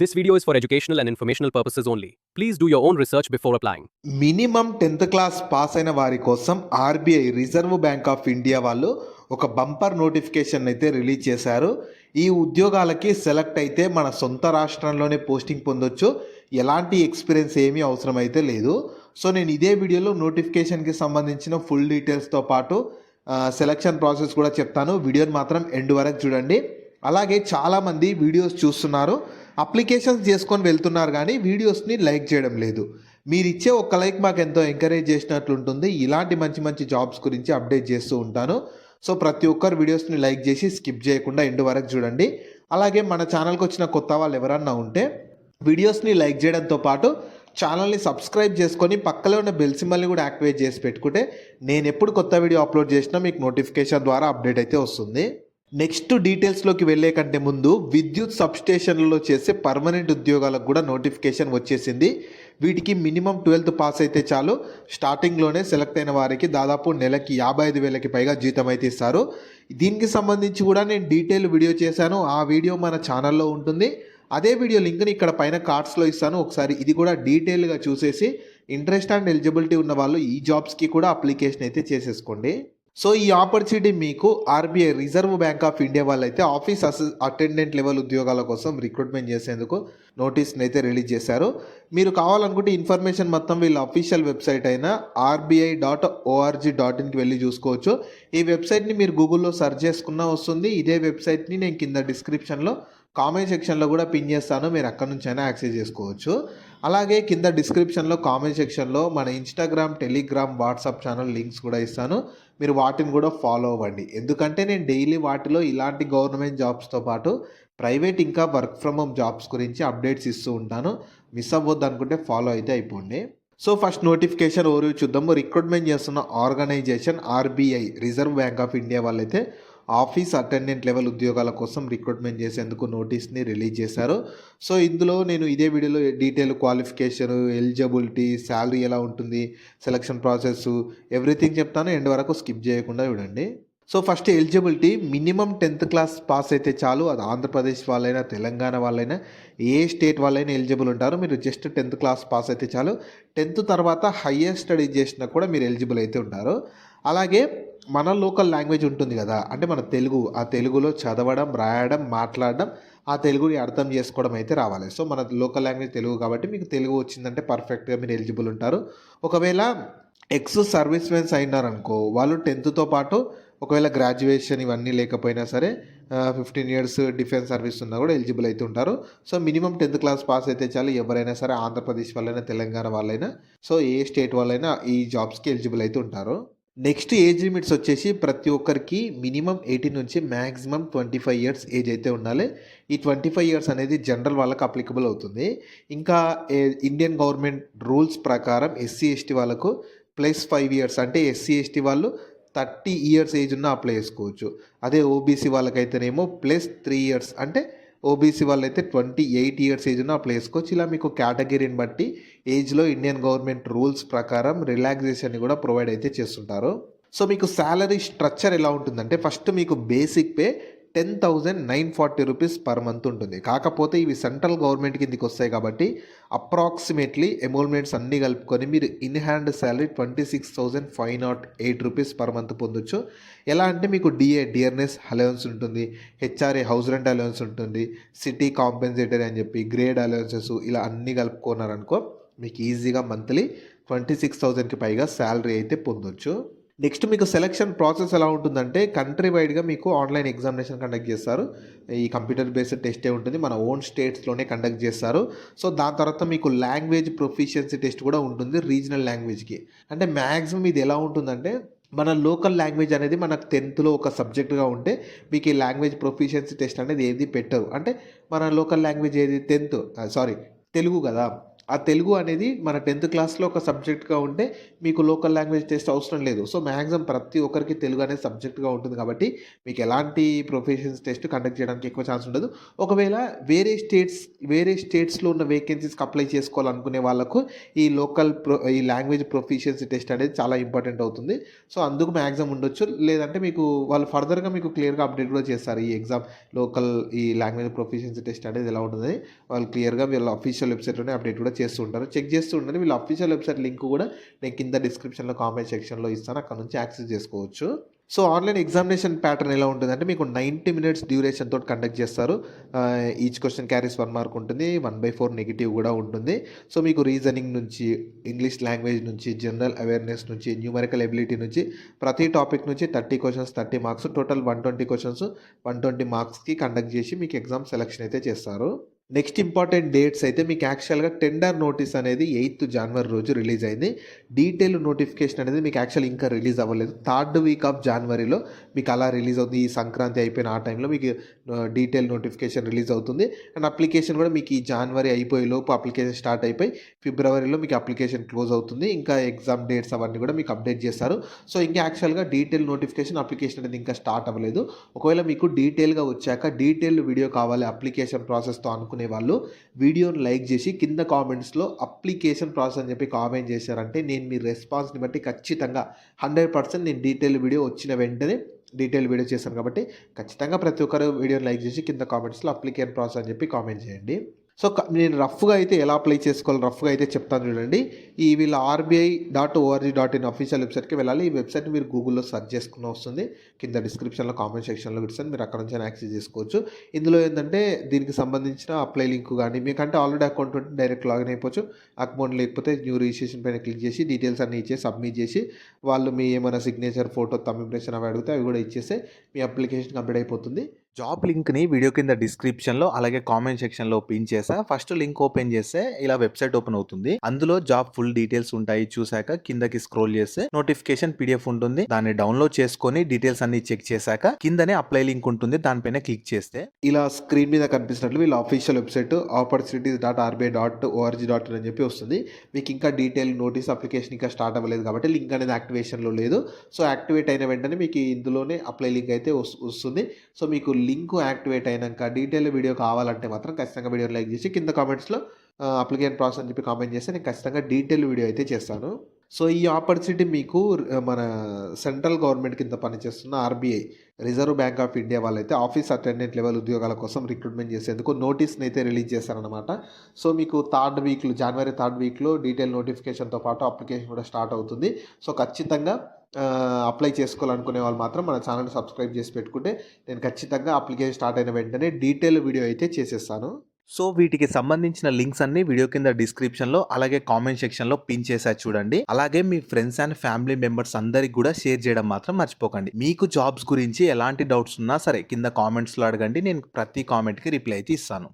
This video is for educational and informational purposes only. Please do your own research before applying. Minimum 10th class pass అయిన వారి కోసం RBI Reserve Bank of India వాళ్ళు ఒక bumper notification అయితే release చేశారు. ఈ ఉద్యోగాలకి select అయితే మన సొంత రాష్ట్రంలోనే పోస్టింగ్ పొందొచ్చు. ఎలాంటి ఎక్స్పీరియన్స్ ఏమీ అవసరం అయితే లేదు. సో నేను ఇదే వీడియోలో నోటిఫికేషన్కి సంబంధించిన ఫుల్ డీటెయిల్స్తో పాటు సెలక్షన్ ప్రాసెస్ కూడా చెప్తాను. వీడియోని మాత్రం ఎండ్ వరకు చూడండి. అలాగే చాలామంది వీడియోస్ చూస్తున్నారు, అప్లికేషన్స్ చేసుకొని వెళ్తున్నారు కానీ వీడియోస్ని లైక్ చేయడం లేదు. మీరు ఇచ్చే ఒక్క లైక్ మాకు ఎంతో ఎంకరేజ్ చేసినట్లుంటుంది. ఇలాంటి మంచి మంచి జాబ్స్ గురించి అప్డేట్ చేస్తూ ఉంటాను. సో ప్రతి ఒక్కరు వీడియోస్ని లైక్ చేసి స్కిప్ చేయకుండా ఎండ్ వరకు చూడండి. అలాగే మన ఛానల్కి వచ్చిన కొత్త వాళ్ళు ఎవరన్నా ఉంటే వీడియోస్ని లైక్ చేయడంతో పాటు ఛానల్ని సబ్స్క్రైబ్ చేసుకొని పక్కలో ఉన్న బెల్ సింబల్ని కూడా యాక్టివేట్ చేసి పెట్టుకుంటే నేను ఎప్పుడు కొత్త వీడియో అప్లోడ్ చేసినా మీకు నోటిఫికేషన్ ద్వారా అప్డేట్ అయితే వస్తుంది. నెక్స్ట్ డీటెయిల్స్లోకి వెళ్ళే కంటే ముందు విద్యుత్ సబ్స్టేషన్లలో చేసే పర్మనెంట్ ఉద్యోగాలకు కూడా నోటిఫికేషన్ వచ్చేసింది. వీటికి మినిమం 12th పాస్ అయితే చాలు. స్టార్టింగ్లోనే సెలెక్ట్ అయిన వారికి దాదాపు నెలకి 55,000కి పైగా జీతం అయితే ఇస్తారు. దీనికి సంబంధించి కూడా నేను డీటెయిల్ వీడియో చేశాను. ఆ వీడియో మన ఛానల్లో ఉంటుంది. అదే వీడియో లింక్ని ఇక్కడ పైన కార్డ్స్లో ఇస్తాను. ఒకసారి ఇది కూడా డీటెయిల్గా చూసేసి ఇంట్రెస్ట్ అండ్ ఎలిజిబిలిటీ ఉన్న వాళ్ళు ఈ జాబ్స్కి కూడా అప్లికేషన్ అయితే చేసేసుకోండి. సో ఈ ఆపర్చునిటీ మీకు RBI Reserve Bank of India వాళ్ళైతే ఆఫీస్ అటెండెంట్ లెవెల్ ఉద్యోగాల కోసం రిక్రూట్మెంట్ చేసేందుకు నోటీస్ని అయితే రిలీజ్ చేశారు. మీరు కావాలనుకుంటే ఇన్ఫర్మేషన్ మొత్తం వీళ్ళ అఫీషియల్ వెబ్సైట్ అయిన RBI.org.inకి వెళ్ళి చూసుకోవచ్చు. ఈ వెబ్సైట్ని మీరు గూగుల్లో సెర్చ్ చేసుకున్నా వస్తుంది. ఇదే వెబ్సైట్ని నేను కింద డిస్క్రిప్షన్లో కామెంట్ సెక్షన్లో కూడా పిన్ చేస్తాను. మీరు అక్కడ నుంచి అయినా యాక్సెస్ చేసుకోవచ్చు. అలాగే కింద డిస్క్రిప్షన్లో కామెంట్ సెక్షన్లో మన Instagram, Telegram, WhatsApp channel links కూడా ఇస్తాను. మీరు వాటిని కూడా ఫాలో అవ్వండి. ఎందుకంటే నేను డైలీ వాటిలో ఇలాంటి గవర్నమెంట్ జాబ్స్తో పాటు ప్రైవేట్ ఇంకా వర్క్ ఫ్రమ్ హోమ్ జాబ్స్ గురించి అప్డేట్స్ ఇస్తూ ఉంటాను. మిస్ అవ్వద్దు అనుకుంటే ఫాలో అయితే అయిపోండి. సో ఫస్ట్ నోటిఫికేషన్ ఓవర్ చూద్దాము. రిక్రూట్మెంట్ చేస్తున్న organisation RBI Reserve Bank of India వాళ్ళైతే ఆఫీస్ అటెండెంట్ లెవెల్ ఉద్యోగాల కోసం రిక్రూట్మెంట్ చేసేందుకు నోటీస్ని రిలీజ్ చేశారు. సో ఇందులో నేను ఇదే వీడియోలో డీటెయిల్ క్వాలిఫికేషన్, ఎలిజిబిలిటీ, శాలరీ ఎలా ఉంటుంది, సెలక్షన్ ప్రాసెస్ ఎవ్రీథింగ్ చెప్తాను. ఎండ్ వరకు స్కిప్ చేయకుండా చూడండి. So first eligibility minimum 10th class pass అయితే చాలు. అది ఆంధ్రప్రదేశ్ వాళ్ళైనా, తెలంగాణ వాళ్ళైనా, ఏ స్టేట్ వాళ్ళైనా ఎలిజిబుల్ ఉంటారు. మీరు జస్ట్ 10th క్లాస్ పాస్ అయితే చాలు. 10th తర్వాత హయ్యర్ స్టడీ చేసినా కూడా మీరు ఎలిజిబుల్ అయితే ఉంటారు. అలాగే మన లోకల్ లాంగ్వేజ్ ఉంటుంది కదా, అంటే మన తెలుగు, ఆ తెలుగులో చదవడం, రాయడం, మాట్లాడడం, ఆ తెలుగుని అర్థం చేసుకోవడం అయితే రావాలి. సో మన లోకల్ లాంగ్వేజ్ తెలుగు కాబట్టి మీకు తెలుగు వచ్చిందంటే పర్ఫెక్ట్గా మీరు ఎలిజిబుల్ ఉంటారు. ఒకవేళ ఎక్స్ సర్వీస్ మెన్స్ అయినారనుకో, వాళ్ళు 10thతో పాటు ఒకవేళ గ్రాడ్యుయేషన్ ఇవన్నీ లేకపోయినా సరే 15 years డిఫెన్స్ సర్వీస్ ఉన్నా కూడా ఎలిజిబుల్ అయితే ఉంటారు. So minimum 10th class pass అయితే చాలు. ఎవరైనా సరే, ఆంధ్రప్రదేశ్ వాళ్ళైనా, తెలంగాణ వాళ్ళైనా, సో ఏ స్టేట్ వాళ్ళైనా ఈ జాబ్స్కి ఎలిజిబుల్ అయితే ఉంటారు. నెక్స్ట్ ఏజ్ లిమిట్స్ వచ్చేసి ప్రతి ఒక్కరికి మినిమం 18 నుంచి మ్యాక్సిమం 25 years ఏజ్ అయితే ఉండాలి. ఈ 25 years అనేది జనరల్ వాళ్ళకి అప్లికబుల్ అవుతుంది. ఇంకా ఇండియన్ గవర్నమెంట్ రూల్స్ ప్రకారం SC/ST వాళ్ళకు +5 years, అంటే SC/ST వాళ్ళు 30 years ఏజ్ ఉన్న అప్లై చేసుకోవచ్చు. అదే ఓబీసీ వాళ్ళకైతేనేమో +3 years, అంటే ఓబీసీ వాళ్ళైతే 28 years ఏజ్ ఉన్న అప్లై చేసుకోవచ్చు. ఇలా మీకు కేటగిరీని బట్టి ఏజ్లో ఇండియన్ గవర్నమెంట్ రూల్స్ ప్రకారం రిలాక్సేషన్ కూడా ప్రొవైడ్ అయితే చేస్తుంటారు. సో మీకు శాలరీ స్ట్రక్చర్ ఎలా ఉంటుందంటే ఫస్ట్ మీకు basic pay 10,940 rupees per month ఉంటుంది. కాకపోతే ఇవి సెంట్రల్ గవర్నమెంట్ కిందకి వస్తాయి కాబట్టి అప్రాక్సిమేట్లీ ఎమోల్మెంట్స్ అన్నీ కలుపుకొని మీరు in hand salary 26,508 rupees per month పొందొచ్చు. ఎలా అంటే మీకు డియర్నెస్ అలవెన్స్ ఉంటుంది, HRA హౌస్ రెంట్ అలవెన్స్ ఉంటుంది, సిటీ కాంపెన్సేటరీ అని చెప్పి గ్రేడ్ అలవెన్సెస్, ఇలా అన్నీ కలుపుకున్నారనుకో మీకు ఈజీగా మంత్లీ 26,000కి పైగా శాలరీ అయితే పొందొచ్చు. నెక్స్ట్ మీకు సెలక్షన్ ప్రాసెస్ ఎలా ఉంటుందంటే కంట్రీ వైడ్గా మీకు ఆన్లైన్ ఎగ్జామినేషన్ కండక్ట్ చేస్తారు. ఈ కంప్యూటర్ బేస్డ్ టెస్టే ఉంటుంది, మన ఓన్ స్టేట్స్లోనే కండక్ట్ చేస్తారు. సో దాని తర్వాత మీకు లాంగ్వేజ్ ప్రొఫిషియన్సీ టెస్ట్ కూడా ఉంటుంది రీజనల్ లాంగ్వేజ్కి. అంటే మ్యాక్సిమం ఇది ఎలా ఉంటుందంటే మన లోకల్ లాంగ్వేజ్ అనేది మనకు 10thలో ఒక సబ్జెక్ట్గా ఉంటే మీకు ఈ లాంగ్వేజ్ ప్రొఫిషియన్సీ టెస్ట్ అనేది ఏది పెట్టరు. అంటే మన లోకల్ లాంగ్వేజ్ ఏది తెలుగు కదా, ఆ తెలుగు అనేది మన 10థ్ క్లాస్‌లో ఒక సబ్జెక్ట్‌గా ఉంటే మీకు లోకల్ లాంగ్వేజ్ టెస్ట్ అవసరం లేదు. సో, మాక్సిమం ప్రతి ఒక్కరికి తెలుగు అనేది సబ్జెక్ట్‌గా ఉంటుంది కాబట్టి మీకు ఎలాంటి ప్రొఫెషన్స్ టెస్ట్ కండక్ట్ చేయడానికి ఎక్కువ ఛాన్స్ ఉండదు. ఒకవేళ వేరే స్టేట్స్‌లో ఉన్న వేకెన్సీస్‌కి అప్లై చేసుకోవాలనుకునే వాళ్ళకు ఈ లాంగ్వేజ్ ప్రొఫిషియన్సీ టెస్ట్ అనేది చాలా ఇంపార్టెంట్ అవుతుంది. సో, అందుకు మాక్సిమం ఉండొచ్చు. లేదంటే మీకు వాళ్ళు ఫర్దర్‌గా మీకు క్లియర్‌గా అప్డేట్ కూడా చేస్తారు. ఈ ఎగ్జామ్ ఈ లాంగ్వేజ్ ప్రొఫిషియన్సీ టెస్ట్ అనేది ఎలా ఉంటదని వాళ్ళు క్లియర్‌గా వీళ్ళ అఫీషియల్ వెబ్‌సైట్‌లోనే అప్డేట్ కూడా చేస్తూ ఉంటారు. చెక్ చేస్తూ ఉండండి. వీళ్ళ అఫీషియల్ వెబ్‌సైట్ లింక్ కూడా నేను కింద డిస్క్రిప్షన్‌లో కామెంట్ సెక్షన్‌లో ఇస్తాను. అక్కడ నుంచి యాక్సెస్ చేసుకోవచ్చు. సో, ఆన్‌లైన్ ఎగ్జామినేషన్ ప్యాటర్న్ ఎలా ఉంటుందంటే మీకు 90 మినిట్స్ డ్యూరేషన్ తోటి కండక్ట్ చేస్తారు. ఈచ్ క్వెషన్ క్యారీస్ 1 మార్క్ ఉంటుంది. 1/4 నెగెటివ్ కూడా ఉంటుంది. సో, మీకు రీజనింగ్ నుంచి, ఇంగ్లీష్ లాంగ్వేజ్ నుంచి, జనరల్ అవేర్‌నెస్ నుంచి, న్యూమరికల్ ఎబిలిటీ నుంచి ప్రతి టాపిక్ నుంచి 30 క్వెషన్స్ 30 మార్క్స్ టోటల్ 120 క్వెషన్స్ 120 మార్క్స్‌కి కండక్ట్ చేసి మీకు ఎగ్జామ్ సెలక్షన్ అయితే చేస్తారు. నెక్స్ట్ ఇంపార్టెంట్ డేట్స్ అయితే మీకు యాక్చువల్‌గా టెండర్ నోటీస్ అనేది 8థ్ జనవరి రోజు రిలీజ్ అయింది. డీటెయిల్ నోటిఫికేషన్ అనేది మీకు యాక్చువల్లీ ఇంకా రిలీజ్ అవ్వలేదు. థర్డ్ వీక్ ఆఫ్ జనవరిలో మీకు అలా రిలీజ్ అవుతుంది. ఈ సంక్రాంతి అయిపోయిన ఆ టైంలో మీకు డీటెయిల్ నోటిఫికేషన్ రిలీజ్ అవుతుంది. అండ్ అప్లికేషన్ కూడా మీకు ఈ జనవరి అయిపోయేలోపు అప్లికేషన్ స్టార్ట్ అయిపోయి ఫిబ్రవరిలో మీకు అప్లికేషన్ క్లోజ్ అవుతుంది. ఇంకా ఎగ్జామ్ డేట్స్ అవన్నీ కూడా మీకు అప్డేట్ చేస్తారు. సో, ఇంకా యాక్చువల్‌గా డీటెయిల్ నోటిఫికేషన్ అప్లికేషన్ అనేది ఇంకా స్టార్ట్ అవ్వలేదు. ఒకవేళ మీకు డీటెయిల్‌గా వచ్చాక డీటెయిల్డ్ వీడియో కావాలి అప్లికేషన్ ప్రాసెస్‌తో అనుకునే వాళ్ళు వీడియోని లైక్ చేసి కింద కామెంట్స్‌లో అప్లికేషన్ ప్రాసెస్ అని చెప్పి కామెంట్ చేశారంటే నేను మీ రెస్పాన్స్‌ని బట్టి ఖచ్చితంగా 100% నేను డీటెయిల్డ్ వీడియో వచ్చిన వెంటనే డీటెయిల్డ్ వీడియో చేశాను కాబట్టి ఖచ్చితంగా ప్రతి ఒక్కరు వీడియోని లైక్ చేసి కింద కామెంట్స్‌లో అప్లికేషన్ ప్రాసెస్ అని చెప్పి కామెంట్ చేయండి. సో, నేను రఫ్‌గా అయితే ఎలా అప్లై చేసుకోవాలో రఫ్‌గా అయితే చెప్తాను చూడండి. వీళ్ళ RBI.org.in అఫీషియల్ వెబ్‌సైట్‌కి వెళ్ళాలి. ఈ వెబ్‌సైట్‌ని మీరు గూగుల్‌లో సెర్చ్ చేసుకున్న వస్తుంది. కింద డిస్క్రిప్షన్‌లో కామెంట్ సెక్షన్‌లో ఇస్తాను. మీరు అక్కడ నుంచి యాక్సెస్ చేసుకోవచ్చు. ఇందులో ఏంటంటే దీనికి సంబంధించిన అప్లై లింక్ కానీ మీకంటే ఆల్రెడీ అకౌంట్ ఉంటే డైరెక్ట్ లాగిన్ అయిపోవచ్చు. అకౌంట్ లేకపోతే న్యూ రిజిస్ట్రేషన్ పైన క్లిక్ చేసి డీటెయిల్స్ అన్నీ ఇచ్చేసి సబ్మిట్ చేసి వాళ్ళు మీ ఏమైనా సిగ్నేచర్, ఫోటో, థంబ్ ఇంప్రెషన్ అవి అడిగితే అవి కూడా ఇచ్చేస్తే మీ అప్లికేషన్ కంప్లీట్ అయిపోతుంది. జాబ్ లింక్‌ని వీడియో కింద డిస్క్రిప్షన్‌లో అలాగే కామెంట్ సెక్షన్‌లో పిన్ చేశా. ఫస్ట్ లింక్ ఓపెన్ చేస్తే ఇలా వెబ్‌సైట్ ఓపెన్ అవుతుంది. అందులో జాబ్ ఫుల్ డీటెయిల్స్ ఉంటాయి. చూసాక కిందకి స్క్రోల్ చేస్తే నోటిఫికేషన్ పీడీఎఫ్ ఉంటుంది. దాన్ని డౌన్లోడ్ చేసుకొని డీటెయిల్స్ అన్ని చెక్ చేశాక కిందనే అప్లై లింక్ ఉంటుంది. దానిపైన క్లిక్ చేస్తే ఇలా స్క్రీన్ మీద కనిపిస్తున్నట్లు వీళ్ళ అఫీషియల్ వెబ్‌సైట్ opportunities.rbi.org.in అని చెప్పి వస్తుంది. మీకు ఇంకా డీటెయిల్ నోటీస్ అప్లికేషన్ ఇంకా స్టార్ట్ అవ్వలేదు కాబట్టి లింక్ అనేది యాక్టివేషన్‌లో లేదు. సో, యాక్టివేట్ అయిన వెంటనే మీకు ఇందులోనే అప్లై లింక్ అయితే వస్తుంది. సో, మీకు లింక్ యాక్టివేట్ అయినాక డీటెయిల్ వీడియో కావాలంటే మాత్రం ఖచ్చితంగా వీడియోని లైక్ చేసి కింద కామెంట్స్‌లో అప్లికేషన్ ప్రాసెస్ అని చెప్పి కామెంట్ చేస్తే నేను ఖచ్చితంగా డీటెయిల్ వీడియో అయితే చేస్తాను. సో, ఈ ఆపర్చునిటీ మీకు మన సెంట్రల్ గవర్నమెంట్ కింద పనిచేస్తున్న RBI reserve Bank of India వాళ్ళైతే ఆఫీస్ అటెండెంట్ లెవెల్ ఉద్యోగాల కోసం రిక్రూట్మెంట్ చేసేందుకు నోటీస్‌ని అయితే రిలీజ్ చేశారనమాట. సో, మీకు జనవరి థర్డ్ వీక్‌లో డీటెయిల్ నోటిఫికేషన్‌తో పాటు అప్లికేషన్ కూడా స్టార్ట్ అవుతుంది. సో, ఖచ్చితంగా అప్లై చేసుకోవాలనుకునే వాళ్ళు మాత్రం మన ఛానల్‌ని సబ్స్క్రైబ్ చేసి పెట్టుకుంటే నేను ఖచ్చితంగా అప్లికేషన్ స్టార్ట్ అయిన వెంటనే డీటెయిల్ వీడియో అయితే చేసేస్తాను. సో, వీటికి సంబంధించిన లింక్స్ అన్ని వీడియో కింద డిస్క్రిప్షన్‌లో అలాగే కామెంట్ సెక్షన్‌లో పిన్ చేశా చూడండి. అలాగే మీ ఫ్రెండ్స్ అండ్ ఫ్యామిలీ మెంబర్స్ అందరికి కూడా షేర్ చేయడం మాత్రం మర్చిపోకండి. మీకు జాబ్స్ గురించి ఎలాంటి డౌట్స్ ఉన్నా సరే కింద కామెంట్స్‌లో అడగండి. నేను ప్రతి కామెంట్‌కి రిప్లై అయితే ఇస్తాను.